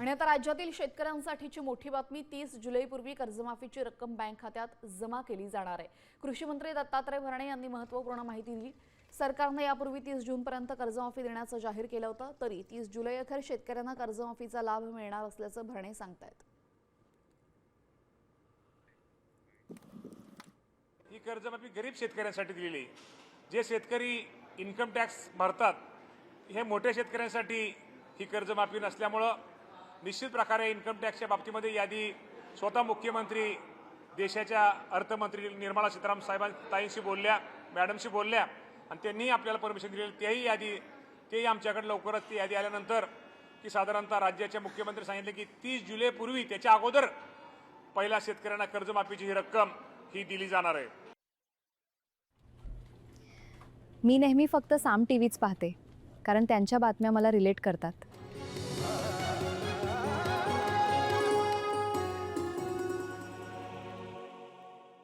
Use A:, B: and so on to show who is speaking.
A: आणि आता राज्यातील शेतकऱ्यांसाठीची मोठी बातमी 30 जुलैपूर्वी कर्जमाफीची रक्कम बँक खात्यात जमा केली जाणार आहे। कृषी मंत्री दत्तात्रय भरणे यांनी महत्त्वपूर्ण माहिती दिली। सरकारने यापूर्वी 30 जूनपर्यंत कर्जमाफी देण्याचं जाहीर केलं होतं, तरी 30 जुलै अखेर शेतकऱ्यांना कर्जमाफीचा लाभ मिळणार असल्याचं भरणे सांगतायत।
B: ही कर्जमाफी गरीब शेतकऱ्यांसाठी दिलेली आहे। जे शेतकरी इन्कम टॅक्स भरतात, हे मोठ्या शेतकऱ्यांसाठी ही कर्जमाफी नसल्यामुळे निश्चित प्रकारे इन्कम टॅक्सच्या बाबतीमध्ये यादी स्वतः मुख्यमंत्री देशाच्या अर्थमंत्री निर्मला सीतारामन साहेबांशी मॅडमशी बोलल्या आणि त्यांनी आपल्याला परमिशन दिलेली तेही आमच्याकडे लवकरच ती यादी आल्यानंतर की साधारणतः राज्याचे मुख्यमंत्री सांगितले की 30 जुलैपूर्वी त्याच्या अगोदर पहिल्या शेतकऱ्यांना कर्जमाफीची ही रक्कम ही दिली जाणार आहे।
C: मी नेहमी फक्त साम टीव्हीच पाहते, कारण त्यांच्या बातम्या मला रिलेट करतात।